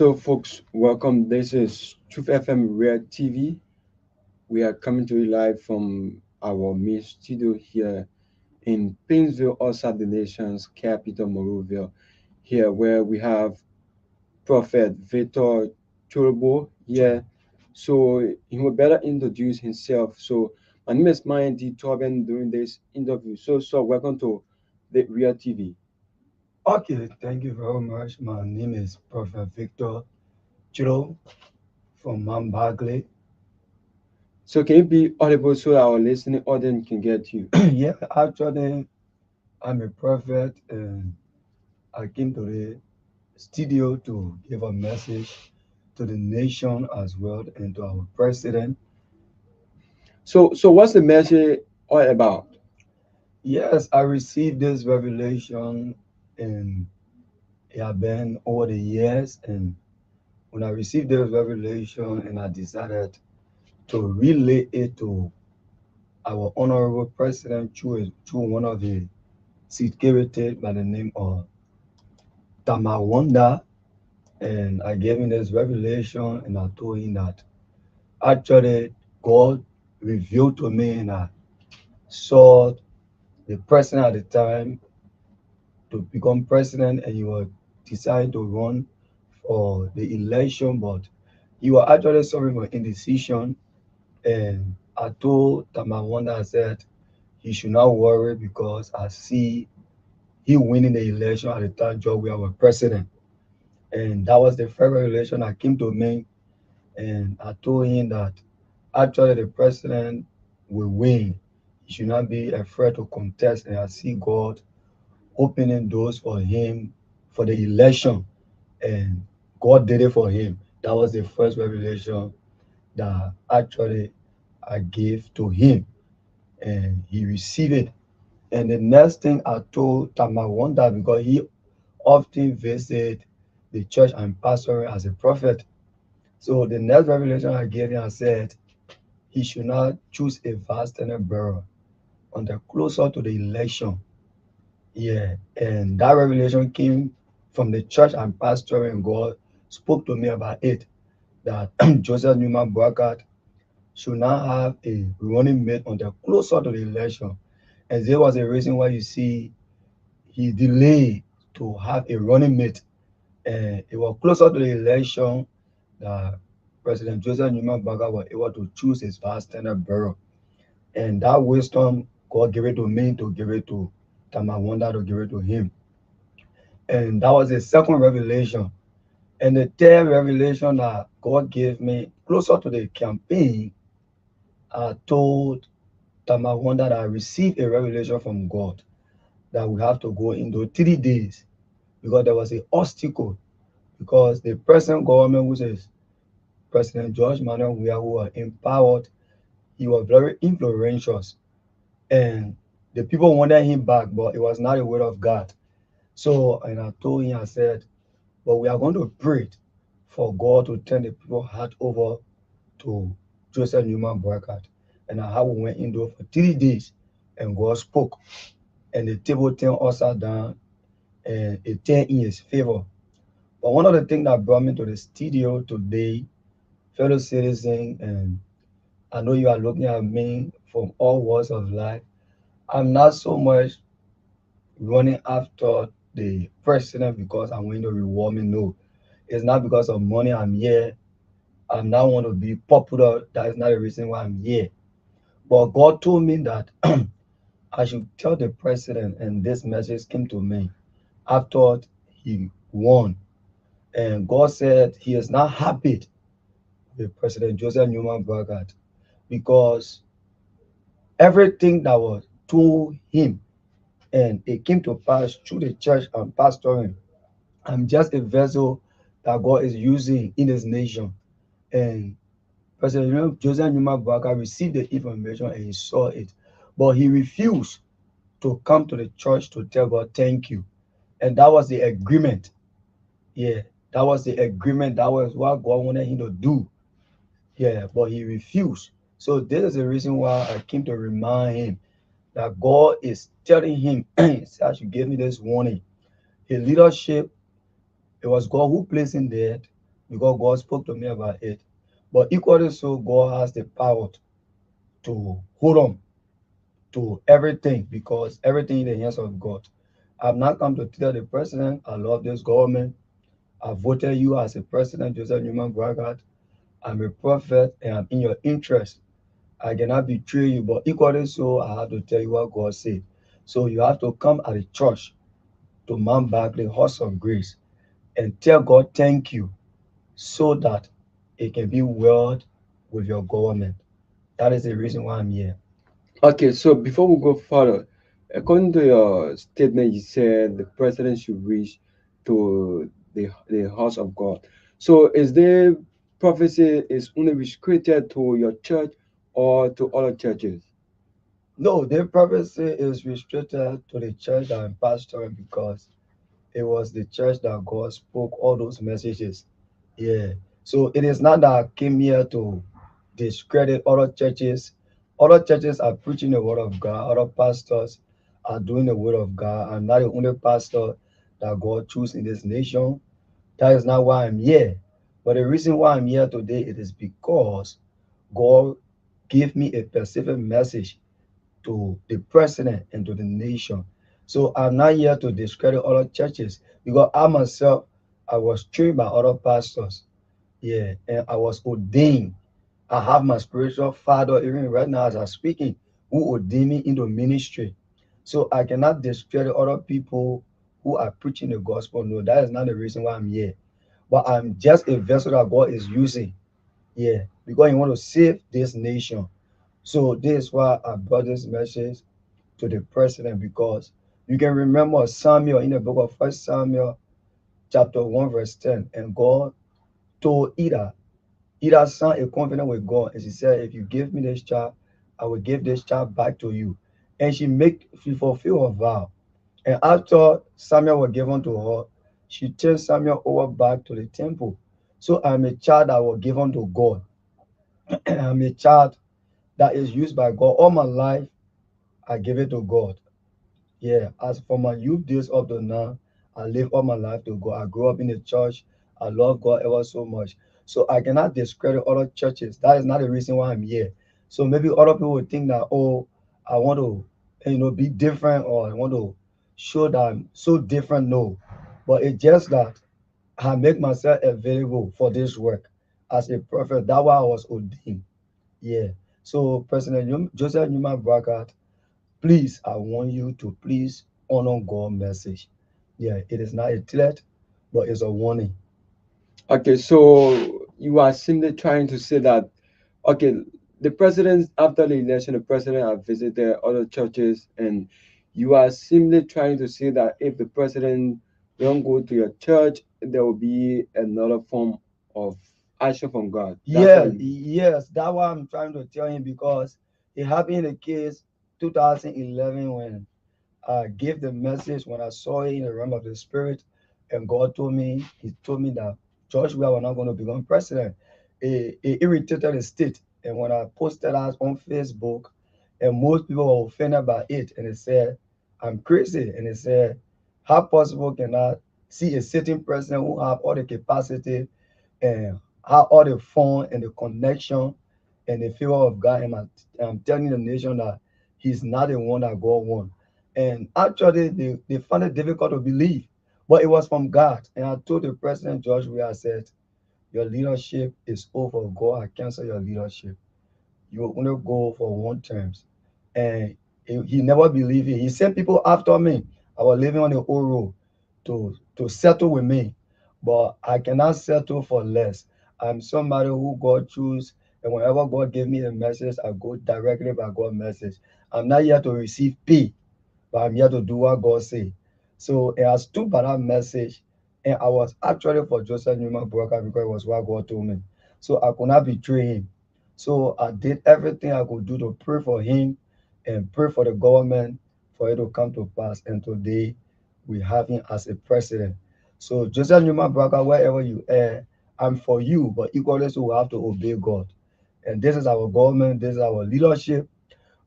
So, folks, welcome. This is Truth FM Rare TV. We are coming to you live from our main studio here in Painesville, also the nation's capital, Monrovia, here where we have Prophet Victor Choloe here. So, he will better introduce himself. So, my name is Mayan D. Tobin doing this interview. So, welcome to the Rare TV. Okay, thank you very much. My name is Prophet Victor Choloe from Mount Bagley. So, can you be audible so our listening audience can get you? Yeah, actually, I'm a prophet and I came to the studio to give a message to the nation as well and to our president. So what's the message all about? Yes, I received this revelation and it has been over the years. And when I received this revelation and I decided to relay it to our honorable president through one of the security by the name of Tamawanda, and I gave him this revelation and I told him that actually God revealed to me and I saw the president at the time to become president and he was deciding to run for the election, but he was actually suffering from indecision. And I told Tamawanda, I said he should not worry because I see he winning the election at the time George we our president. And that was the first revelation that came to me. And I told him that actually the president will win. He should not be afraid to contest. And I see God opening doors for him for the election. And God did it for him. That was the first revelation that actually I gave to him. And he received it. And the next thing I told Tamawanda, because he often visit the church and pastoring as a prophet. So the next revelation I gave him, I said he should not choose a vast and barrel on the closer to the election. Yeah, and that revelation came from the church and pastoring. God spoke to me about it that Joseph Newman Boakai should not have a running mate on the closer to the election. And there was a reason why you see he delayed to have a running mate. And it was closer to the election that President Joseph Nyuma was able to choose his vice standard borough. And that wisdom, God gave it to me to give it to Tamawanda to give it to him. And that was the second revelation. And the third revelation that God gave me closer to the campaign, I told Tamawanda that I received a revelation from God that we have to go into 3 days because there was a obstacle because the present government, which is President George Manuel Weah, who were empowered, he was very influential. And the people wanted him back, but it was not a word of God. So, and I told him, I said, but we are going to pray for God to turn the people heart over to Joseph Newman Boycott. And I we went into for 3 days and God spoke. And the table turned upside down and it turned in his favor. But one of the things that brought me to the studio today, fellow citizen, and I know you are looking at me from all walks of life. I'm not so much running after the president because I'm going to reward me. No, it's not because of money I'm here. I'm not want to be popular. That is not the reason why I'm here. But God told me that I should tell the president, and this message came to me after he won. And God said he is not happy with President Joseph Newman Bogart because everything that was told him and it came to pass through the church and pastoring. I'm just a vessel that God is using in his nation. And President Joseph Newman Bogart received the information and he saw it. But he refused to come to the church to tell God thank you. And that was the agreement. Yeah, that was the agreement. That was what God wanted him to do. Yeah, but he refused. So this is the reason why I came to remind him that God is telling him, he said, you gave me this warning. His leadership, it was God who placed him there, because God spoke to me about it. But equally so, God has the power to hold on to everything because everything in the hands of God. I've not come to tell the president, I love this government. I voted you as a president, Joseph Newman Braggart. I'm a prophet and I'm in your interest. I cannot betray you, but equally so, I have to tell you what God said. So you have to come at the church to Mount back the horse of grace and tell God thank you so that it can be well with your government. That is the reason why I'm here. Okay, so before we go further, according to your statement, you said the president should reach to the house of God. So is the prophecy is only restricted to your church or to other churches? No, the prophecy is restricted to the church that I'm pastoring because it was the church that God spoke all those messages. Yeah. So it is not that I came here to discredit other churches. Other churches are preaching the word of God. Other pastors are doing the word of God. I'm not the only pastor that God chose in this nation. That is not why I'm here. But the reason why I'm here today it is because God gave me a specific message to the president and to the nation. So I'm not here to discredit other churches because I myself I was trained by other pastors. Yeah, and I was ordained. I have my spiritual father even right now as I'm speaking, who ordained me into ministry. So I cannot discredit other people who are preaching the gospel. No, that is not the reason why I'm here. But I'm just a vessel that God is using. Yeah, because He want to save this nation. So this is why I brought this message to the president because you can remember Samuel in the book of First Samuel, chapter 1, verse 10. And God told Ida signed a covenant with God, and she said, if you give me this child, I will give this child back to you. And she fulfilled her vow. And after Samuel was given to her, she turned Samuel over back to the temple. So I'm a child that was given to God. I'm a child that is used by God. All my life, I give it to God. Yeah, as for my youth days up to now, I live all my life to God. I grew up in the church. I love God ever so much. So I cannot discredit other churches. That is not the reason why I'm here. So maybe other people would think that, oh, I want to, be different or I want to show that I'm so different. No, but it's just that I make myself available for this work as a prophet. That's why I was ordained. Yeah. So President Joseph Newman Brackett, please, I want you to please honor God's message. Yeah, it is not a threat, but it's a warning. Okay, so you are simply trying to say that, okay, the president, after the election, the president have visited other churches, and you are simply trying to say that if the president don't go to your church, there will be another form of action from God. That's why Yeah, you. yes, that's what I'm trying to tell him because it happened in the case 2011 when I gave the message when I saw it in the realm of the spirit, and God told me, He told me that George, we are not going to become president. It irritated the state, and when I posted that on Facebook, and most people were offended by it, and they said I'm crazy, and they said how possible can I see a certain president who have all the capacity and have all the fun and the connection and the favor of God, and I'm telling the nation that He's not the one that God wants. And actually, they found it difficult to believe, but it was from God. And I told the president, George, where I said, your leadership is over. God, I cancel your leadership. You will only go for one terms. And he never believed it. He sent people after me. I was living on the old road to settle with me. But I cannot settle for less. I'm somebody who God choose. And whenever God gave me a message, I go directly by God's message. I'm not here to receive pay, but I'm here to do what God say. So I stood by that message, and I was actually for Joseph Newman Broker because it was what God told me. So I could not betray him. So I did everything I could do to pray for him and pray for the government for it to come to pass. And today we have him as a president. So Joseph Newman Broker, wherever you are, I'm for you, but equally so we have to obey God. And this is our government, this is our leadership,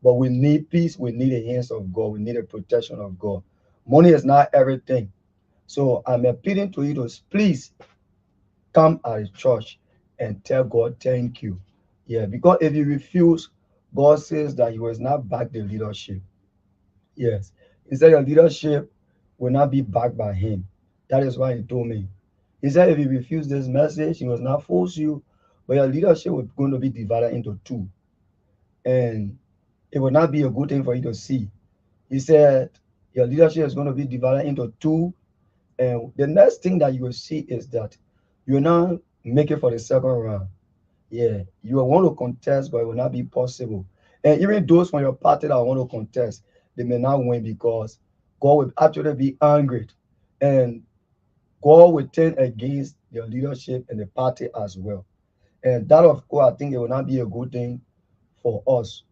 but we need peace. We need the hands of God. We need the protection of God. Money is not everything. So I'm appealing to you to please come at the church and tell God thank you. Yeah, because if you refuse, God says that He will not back the leadership. Yes. He said your leadership will not be backed by Him. That is why He told me. He said if you refuse this message, He will not force you, but your leadership will going to be divided into two. And it will not be a good thing for you to see. He said your leadership is going to be divided into two. And the next thing that you will see is that you will not make it for the second round. Yeah, you will want to contest, but it will not be possible. And even those from your party that want to contest, they may not win because God will actually be angry. And God will turn against your leadership and the party as well. And that, of course, I think it will not be a good thing for us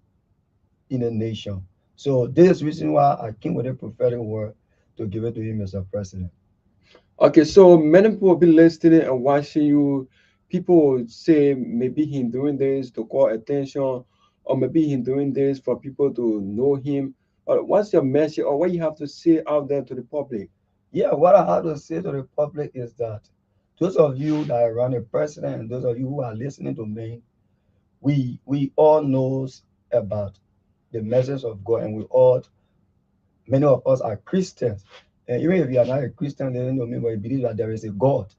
in the nation. So this is the reason why I came with a prophetic word to give it to you, Mr. President. Okay, so many people will be listening and watching you. People will say maybe him doing this to call attention, or maybe him doing this for people to know him. What's your message, or what you have to say out there to the public? Yeah, what I have to say to the public is that those of you that are around the president and those of you who are listening to me, we all knows about the message of God, and we all, many of us are Christians. And even if you are not a Christian, then you know me, but you believe that there is a God,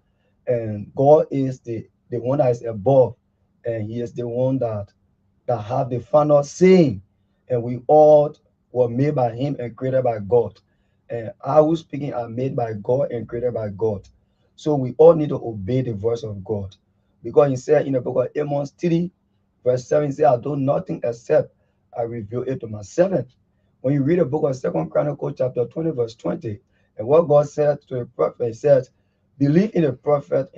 and God is the one that is above, and He is the one that have the final saying, and we all were made by Him and created by God. And I who speaking are made by God and created by God. So we all need to obey the voice of God. Because He said in the book of Amos 3, verse 7, He said, I do nothing except I reveal it to my servant. When you read the book of Second Chronicles chapter 20, verse 20, and what God said to the prophet, He says, believe in the prophet